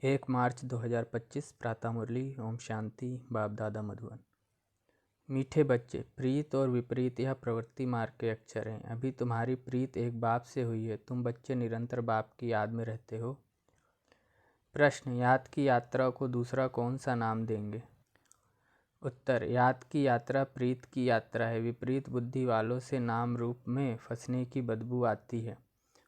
1 मार्च 2025 प्रातः मुरली। ओम शांति। बाप दादा मधुबन। मीठे बच्चे, प्रीत और विपरीत यह प्रवृत्ति मार्ग के अक्षर हैं। अभी तुम्हारी प्रीत एक बाप से हुई है। तुम बच्चे निरंतर बाप की याद में रहते हो। प्रश्न, याद की यात्रा को दूसरा कौन सा नाम देंगे? उत्तर, याद की यात्रा प्रीत की यात्रा है। विपरीत बुद्धि वालों से नाम रूप में फंसने की बदबू आती है।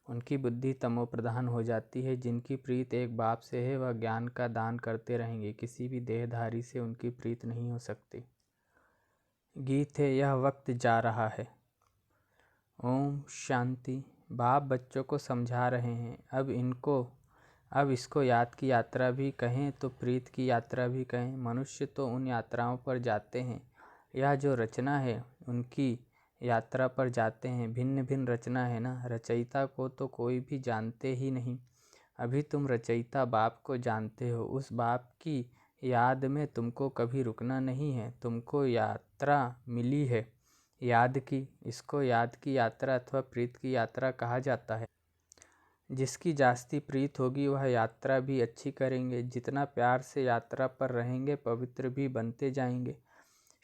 उनकी बुद्धि तमो प्रधान हो जाती है। जिनकी प्रीत एक बाप से है वह ज्ञान का दान करते रहेंगे। किसी भी देहधारी से उनकी प्रीत नहीं हो सकती। गीत है, यह वक्त जा रहा है। ओम शांति। बाप बच्चों को समझा रहे हैं। अब इसको याद की यात्रा भी कहें तो प्रीत की यात्रा भी कहें। मनुष्य तो उन यात्राओं पर जाते हैं। यह जो रचना है उनकी यात्रा पर जाते हैं। भिन्न भिन्न रचना है ना। रचयिता को तो कोई भी जानते ही नहीं। अभी तुम रचयिता बाप को जानते हो। उस बाप की याद में तुमको कभी रुकना नहीं है। तुमको यात्रा मिली है याद की। इसको याद की यात्रा अथवा प्रीत की यात्रा कहा जाता है। जिसकी जास्ती प्रीत होगी वह यात्रा भी अच्छी करेंगे। जितना प्यार से यात्रा पर रहेंगे पवित्र भी बनते जाएंगे।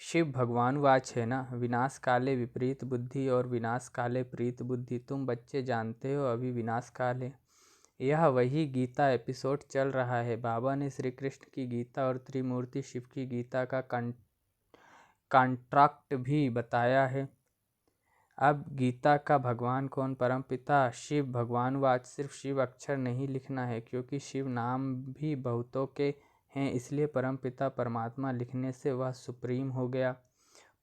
शिव भगवान वाच है ना, विनाश काले विपरीत बुद्धि और विनाश काले प्रीत बुद्धि। तुम बच्चे जानते हो अभी विनाश काल है। यह वही गीता एपिसोड चल रहा है। बाबा ने श्री कृष्ण की गीता और त्रिमूर्ति शिव की गीता का कॉन्ट्रैक्ट भी बताया है। अब गीता का भगवान कौन? परम पिता शिव भगवान वाच। सिर्फ शिव अक्षर नहीं लिखना है, क्योंकि शिव नाम भी बहुतों के हैं। इसलिए परमपिता परमात्मा लिखने से वह सुप्रीम हो गया।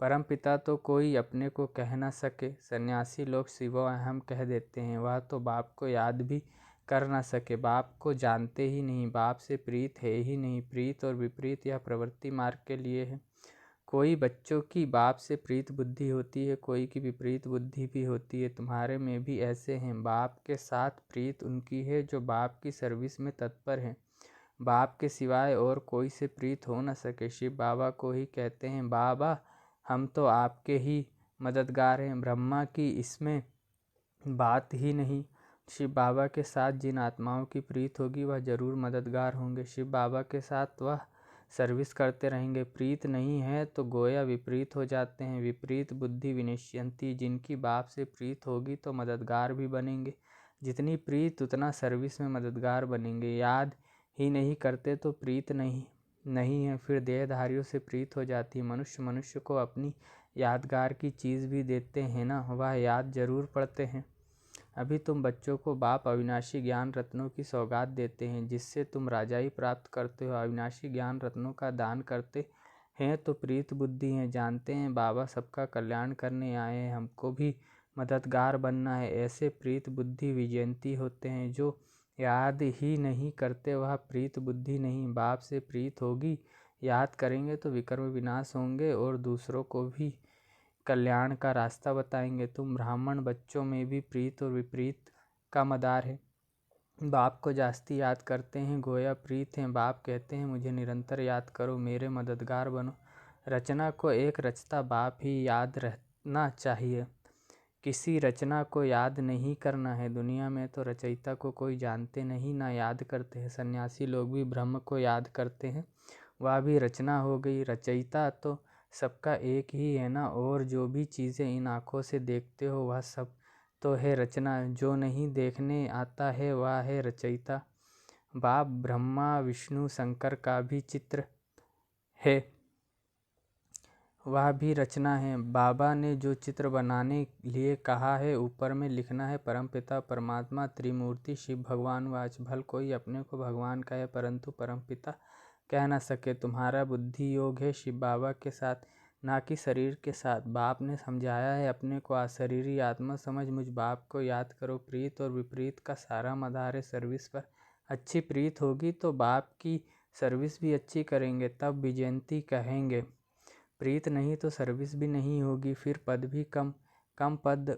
परमपिता तो कोई अपने को कह ना सके। सन्यासी लोग शिवो अहम कह देते हैं। वह तो बाप को याद भी कर ना सके। बाप को जानते ही नहीं। बाप से प्रीत है ही नहीं। प्रीत और विपरीत यह प्रवृत्ति मार्ग के लिए है। कोई बच्चों की बाप से प्रीत बुद्धि होती है, कोई की विपरीत बुद्धि भी होती है। तुम्हारे में भी ऐसे हैं। बाप के साथ प्रीत उनकी है जो बाप की सर्विस में तत्पर हैं। बाप के सिवाय और कोई से प्रीत हो न सके। शिव बाबा को ही कहते हैं, बाबा हम तो आपके ही मददगार हैं। ब्रह्मा की इसमें बात ही नहीं। शिव बाबा के साथ जिन आत्माओं की प्रीत होगी वह जरूर मददगार होंगे। शिव बाबा के साथ वह सर्विस करते रहेंगे। प्रीत नहीं है तो गोया विपरीत हो जाते हैं। विपरीत बुद्धि विनश्यंती। जिनकी बाप से प्रीत होगी तो मददगार भी बनेंगे। जितनी प्रीत उतना सर्विस में मददगार बनेंगे। याद ही नहीं करते तो प्रीत नहीं है। फिर देहधारियों से प्रीत हो जाती है। मनुष्य को अपनी यादगार की चीज़ भी देते हैं ना, वह याद जरूर पड़ते हैं। अभी तुम बच्चों को बाप अविनाशी ज्ञान रत्नों की सौगात देते हैं, जिससे तुम राजाई प्राप्त करते हो। अविनाशी ज्ञान रत्नों का दान करते हैं तो प्रीत बुद्धि हैं। जानते हैं बाबा सबका कल्याण करने आए हैं, हमको भी मददगार बनना है। ऐसे प्रीत बुद्धि विजयंती होते हैं। जो याद ही नहीं करते वह प्रीत बुद्धि नहीं। बाप से प्रीत होगी, याद करेंगे तो विकर्म विनाश होंगे और दूसरों को भी कल्याण का रास्ता बताएंगे। तुम ब्राह्मण बच्चों में भी प्रीत और विपरीत का मदार है। बाप को जास्ती याद करते हैं, गोया प्रीत हैं। बाप कहते हैं मुझे निरंतर याद करो, मेरे मददगार बनो। रचना को एक रचता बाप ही याद रहना चाहिए। किसी रचना को याद नहीं करना है। दुनिया में तो रचयिता को कोई जानते नहीं, ना याद करते हैं। सन्यासी लोग भी ब्रह्म को याद करते हैं, वह भी रचना हो गई। रचयिता तो सबका एक ही है ना। और जो भी चीज़ें इन आँखों से देखते हो वह सब तो है रचना। जो नहीं देखने आता है वह है रचयिता। बाप ब्रह्मा विष्णु शंकर का भी चित्र है, वह भी रचना है। बाबा ने जो चित्र बनाने लिए कहा है ऊपर में लिखना है, परमपिता परमात्मा त्रिमूर्ति शिव भगवान वाच। भल कोई अपने को भगवान कहे परंतु परमपिता कह ना सके। तुम्हारा बुद्धि योग है शिव बाबा के साथ, ना कि शरीर के साथ। बाप ने समझाया है अपने को अशरीरी आत्मा समझ मुझ बाप को याद करो। प्रीत और विपरीत का सारा मदार है सर्विस पर। अच्छी प्रीत होगी तो बाप की सर्विस भी अच्छी करेंगे, तब विजयंती कहेंगे। प्रीत नहीं तो सर्विस भी नहीं होगी। फिर पद भी कम पद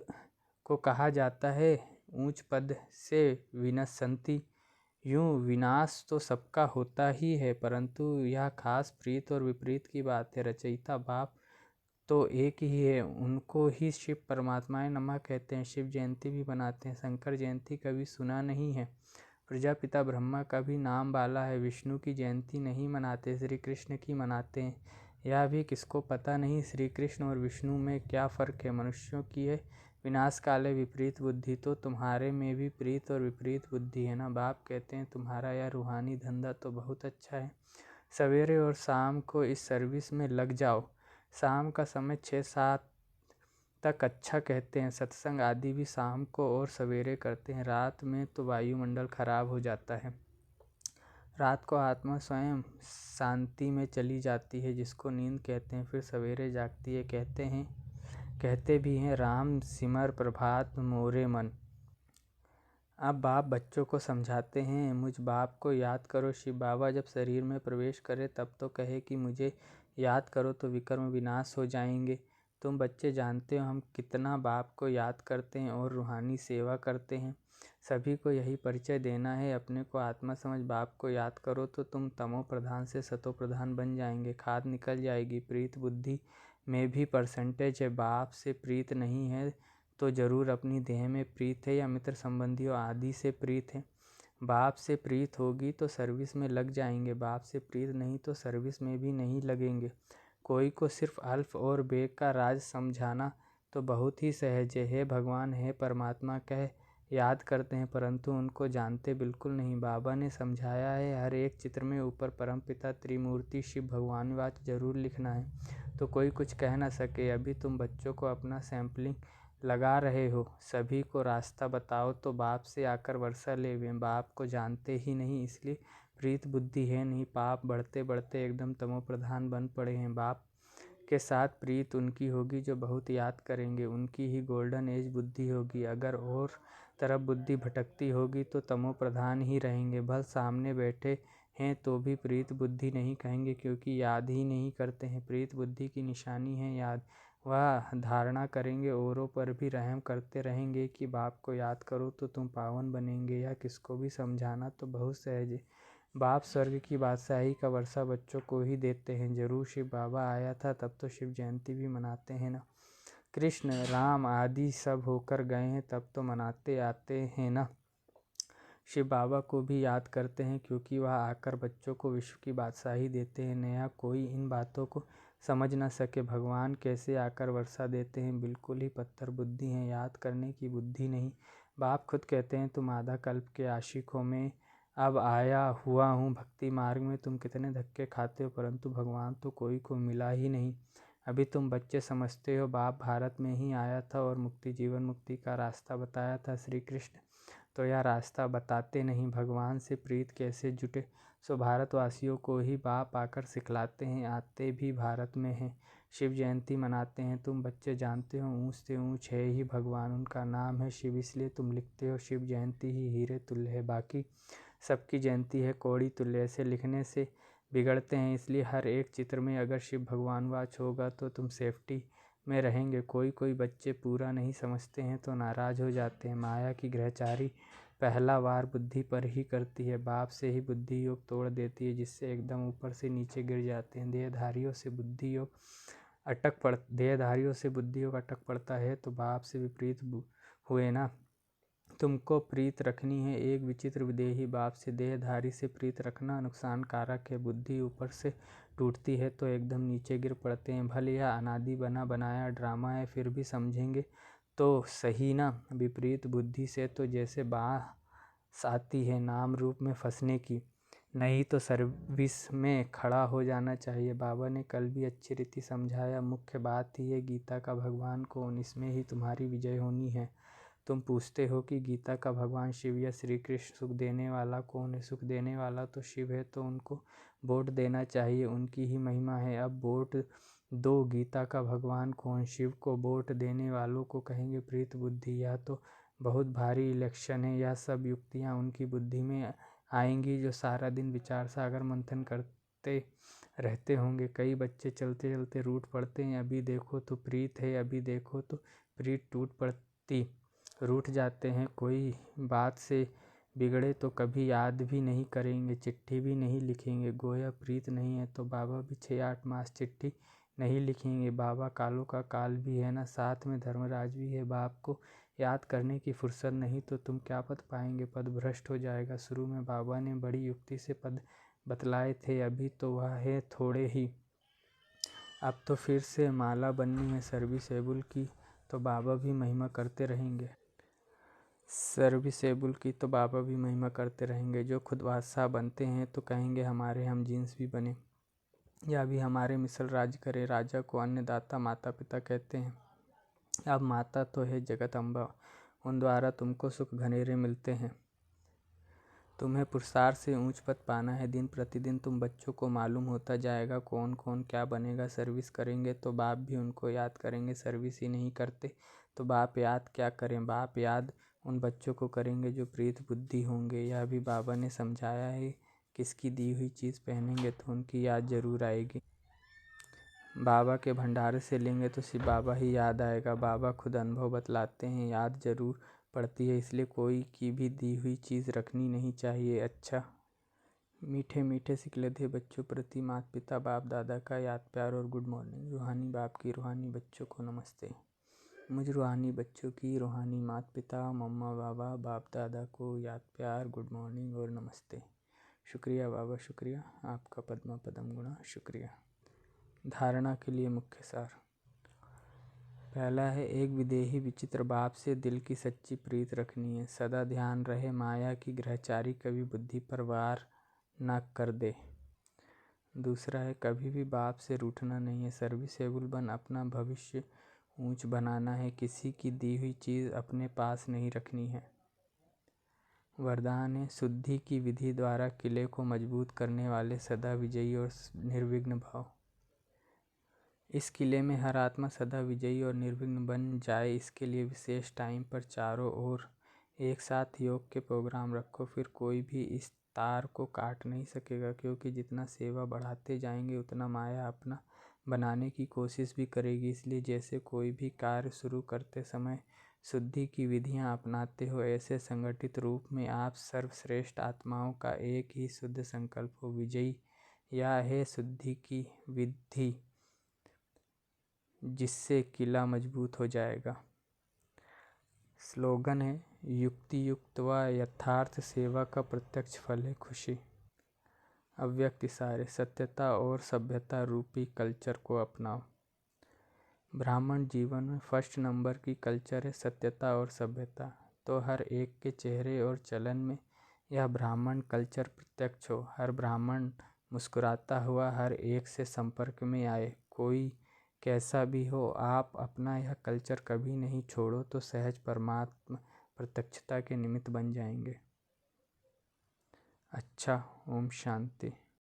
को कहा जाता है ऊंच पद से विनश्यंती। यूँ विनाश तो सबका होता ही है, परंतु यह खास प्रीत और विपरीत की बात है। रचयिता बाप तो एक ही है, उनको ही शिव परमात्माएं नमः कहते हैं। शिव जयंती भी बनाते हैं। शंकर जयंती कभी सुना नहीं है। प्रजापिता ब्रह्मा का भी नाम बाला है। विष्णु की जयंती नहीं मनाते, श्री कृष्ण की मनाते हैं। यह भी किसको पता नहीं श्री कृष्ण और विष्णु में क्या फ़र्क है। मनुष्यों की है विनाश काले विपरीत बुद्धि, तो तुम्हारे में भी प्रीत और विपरीत बुद्धि है ना। बाप कहते हैं तुम्हारा यह रूहानी धंधा तो बहुत अच्छा है, सवेरे और शाम को इस सर्विस में लग जाओ। शाम का समय 6-7 तक अच्छा कहते हैं। सत्संग आदि भी शाम को और सवेरे करते हैं। रात में तो वायुमंडल खराब हो जाता है। रात को आत्मा स्वयं शांति में चली जाती है, जिसको नींद कहते हैं। फिर सवेरे जागती है। कहते भी हैं राम सिमर प्रभात मोरे मन। अब बाप बच्चों को समझाते हैं, मुझ बाप को याद करो। शिव बाबा जब शरीर में प्रवेश करे तब तो कहे कि मुझे याद करो तो विकर्म विनाश हो जाएंगे। तुम बच्चे जानते हो हम कितना बाप को याद करते हैं और रूहानी सेवा करते हैं। सभी को यही परिचय देना है, अपने को आत्मा समझ बाप को याद करो तो तुम तमो प्रधान से सतो प्रधान बन जाएंगे। खाद निकल जाएगी। प्रीत बुद्धि में भी परसेंटेज है। बाप से प्रीत नहीं है तो जरूर अपनी देह में प्रीत है या मित्र संबंधियों आदि से प्रीत है। बाप से प्रीत होगी तो सर्विस में लग जाएंगे, बाप से प्रीत नहीं तो सर्विस में भी नहीं लगेंगे। कोई को सिर्फ अल्फ और बेग का राज समझाना तो बहुत ही सहज है। भगवान है परमात्मा कह याद करते हैं, परंतु उनको जानते बिल्कुल नहीं। बाबा ने समझाया है हर एक चित्र में ऊपर परमपिता त्रिमूर्ति शिव भगवान वाच जरूर लिखना है, तो कोई कुछ कह ना सके। अभी तुम बच्चों को अपना सैम्पलिंग लगा रहे हो, सभी को रास्ता बताओ तो बाप से आकर वर्षा ले। वे बाप को जानते ही नहीं, इसलिए प्रीत बुद्धि है नहीं। पाप बढ़ते बढ़ते एकदम तमो प्रधान बन पड़े हैं। बाप के साथ प्रीत उनकी होगी जो बहुत याद करेंगे, उनकी ही गोल्डन एज बुद्धि होगी। अगर और तरफ बुद्धि भटकती होगी तो तमो प्रधान ही रहेंगे। भल सामने बैठे हैं तो भी प्रीत बुद्धि नहीं कहेंगे, क्योंकि याद ही नहीं करते हैं। प्रीत बुद्धि की निशानी है याद। वह धारणा करेंगे, औरों पर भी रहम करते रहेंगे कि बाप को याद करो तो तुम पावन बनेंगे। या किसको भी समझाना तो बहुत सहज है। बाप स्वर्ग की बादशाही का वर्षा बच्चों को ही देते हैं। जरूर शिव बाबा आया था तब तो शिव जयंती भी मनाते हैं ना। कृष्ण राम आदि सब होकर गए हैं तब तो मनाते आते हैं ना। शिव बाबा को भी याद करते हैं क्योंकि वह आकर बच्चों को विश्व की बादशाही देते हैं। नया कोई इन बातों को समझ न सके। भगवान कैसे आकर वर्षा देते हैं, बिल्कुल ही पत्थर बुद्धि हैं, याद करने की बुद्धि नहीं। बाप खुद कहते हैं तुम आधा कल्प के आशिक हो, मैं अब आया हुआ हूँ भक्ति मार्ग में। तुम कितने धक्के खाते हो परंतु भगवान तो कोई को मिला ही नहीं। अभी तुम बच्चे समझते हो बाप भारत में ही आया था और मुक्ति जीवन मुक्ति का रास्ता बताया था। श्री कृष्ण तो यह रास्ता बताते नहीं, भगवान से प्रीत कैसे जुटे सो भारतवासियों को ही बाप आकर सिखलाते हैं। आते भी भारत में हैं, शिव जयंती मनाते हैं। तुम बच्चे जानते हो ऊँच से ऊँच है ही भगवान, उनका नाम है शिव, इसलिए तुम लिखते हो शिव जयंती ही हीरे तुल्य है। बाकी सबकी जयंती है कौड़ी तुल्य। ऐसे लिखने से बिगड़ते हैं, इसलिए हर एक चित्र में अगर शिव भगवान वाच होगा तो तुम सेफ्टी में रहेंगे। कोई बच्चे पूरा नहीं समझते हैं तो नाराज हो जाते हैं। माया की ग्रहचारी पहला वार बुद्धि पर ही करती है, बाप से ही बुद्धि योग तोड़ देती है, जिससे एकदम ऊपर से नीचे गिर जाते हैं। देहधारियों से बुद्धि योग अटक पड़ता है तो बाप से विपरीत हुए ना। तुमको प्रीत रखनी है एक विचित्र विदेही बाप से। देहधारी से प्रीत रखना नुकसान कारक है। बुद्धि ऊपर से टूटती है तो एकदम नीचे गिर पड़ते हैं। भले यह अनादि बना बनाया ड्रामा है, फिर भी समझेंगे तो सही ना। विपरीत बुद्धि से तो जैसे बाँस आती है नाम रूप में फंसने की, नहीं तो सर्विस में खड़ा हो जाना चाहिए। बाबा ने कल भी अच्छी रीति समझाया, मुख्य बात ही है गीता का भगवान कौन, इसमें ही तुम्हारी विजय होनी है। तुम पूछते हो कि गीता का भगवान शिव या श्री कृष्ण, सुख देने वाला कौन है। सुख देने वाला तो शिव है, तो उनको वोट देना चाहिए, उनकी ही महिमा है। अब वोट दो, गीता का भगवान कौन। शिव को वोट देने वालों को कहेंगे प्रीत बुद्धि। यह तो बहुत भारी इलेक्शन है। यह सब युक्तियाँ उनकी बुद्धि में आएंगी जो सारा दिन विचार सागर मंथन करते रहते होंगे। कई बच्चे चलते चलते रूठ पड़ते हैं, अभी देखो तो प्रीत है, अभी देखो तो प्रीत टूट पड़ती, रूठ जाते हैं। कोई बात से बिगड़े तो कभी याद भी नहीं करेंगे, चिट्ठी भी नहीं लिखेंगे। गोया प्रीत नहीं है तो बाबा भी 6-8 मास चिट्ठी नहीं लिखेंगे। बाबा कालों का काल भी है ना, साथ में धर्मराज भी है। बाप को याद करने की फुर्सत नहीं तो तुम क्या पद पाएंगे, पद भ्रष्ट हो जाएगा। शुरू में बाबा ने बड़ी युक्ति से पद बतलाए थे, अभी तो वह है थोड़े ही, अब तो फिर से माला बननी है सर्विसेबल की, तो बाबा भी महिमा करते रहेंगे। सर्विसेबल की तो बाबा भी महिमा करते रहेंगे। जो खुद बादशाह बनते हैं तो कहेंगे हमारे हम जींस भी बने, या भी हमारे मिसल राज करे। राजा को अन्नदाता माता पिता कहते हैं। अब माता तो है जगत अम्बा, उन द्वारा तुमको सुख घनेरे मिलते हैं। तुम्हें पुरुषार्थ से ऊंच पद पाना है। दिन प्रतिदिन तुम बच्चों को मालूम होता जाएगा कौन कौन क्या बनेगा। सर्विस करेंगे तो बाप भी उनको याद करेंगे, सर्विस ही नहीं करते तो बाप याद क्या करें। बाप याद उन बच्चों को करेंगे जो प्रीत बुद्धि होंगे। यह भी बाबा ने समझाया है, किसकी दी हुई चीज़ पहनेंगे तो उनकी याद जरूर आएगी। बाबा के भंडारे से लेंगे तो सिर्फ बाबा ही याद आएगा। बाबा खुद अनुभव बतलाते हैं, याद जरूर पड़ती है, इसलिए कोई की भी दी हुई चीज़ रखनी नहीं चाहिए। अच्छा, मीठे मीठे सिकले थे बच्चों प्रति माता पिता बाप दादा का याद प्यार और गुड मॉर्निंग। रूहानी बाप की रूहानी बच्चों को नमस्ते। मुझ रूहानी बच्चों की रूहानी माता पिता मम्मा बाबा बाप दादा को याद प्यार गुड मॉर्निंग और नमस्ते। शुक्रिया बाबा, शुक्रिया आपका पद्मा पदम गुणा, शुक्रिया। धारणा के लिए मुख्य सार। पहला है, एक विदेही विचित्र बाप से दिल की सच्ची प्रीत रखनी है। सदा ध्यान रहे माया की ग्रहचारी कभी बुद्धि पर वार न कर दे। दूसरा है, कभी भी बाप से रूठना नहीं है। सर्विसेबल बन अपना भविष्य ऊंच बनाना है। किसी की दी हुई चीज़ अपने पास नहीं रखनी है। वरदान है, शुद्धि की विधि द्वारा किले को मजबूत करने वाले सदा विजयी और निर्विघ्न भाव। इस किले में हर आत्मा सदा विजयी और निर्विघ्न बन जाए, इसके लिए विशेष टाइम पर चारों ओर एक साथ योग के प्रोग्राम रखो। फिर कोई भी इस तार को काट नहीं सकेगा, क्योंकि जितना सेवा बढ़ाते जाएंगे उतना माया अपना बनाने की कोशिश भी करेगी। इसलिए जैसे कोई भी कार्य शुरू करते समय शुद्धि की विधियां अपनाते हो, ऐसे संगठित रूप में आप सर्वश्रेष्ठ आत्माओं का एक ही शुद्ध संकल्प हो। विजयी यह है शुद्धि की विधि, जिससे किला मजबूत हो जाएगा। स्लोगन है, युक्ति युक्त व यथार्थ सेवा का प्रत्यक्ष फल है खुशी। अव्यक्त इशारे, सत्यता और सभ्यता रूपी कल्चर को अपनाओ। ब्राह्मण जीवन में फर्स्ट नंबर की कल्चर है सत्यता और सभ्यता। तो हर एक के चेहरे और चलन में यह ब्राह्मण कल्चर प्रत्यक्ष हो। हर ब्राह्मण मुस्कुराता हुआ हर एक से संपर्क में आए। कोई कैसा भी हो, आप अपना यह कल्चर कभी नहीं छोड़ो तो सहज परमात्मा प्रत्यक्षता के निमित्त बन जाएंगे। अच्छा, ओम शांति।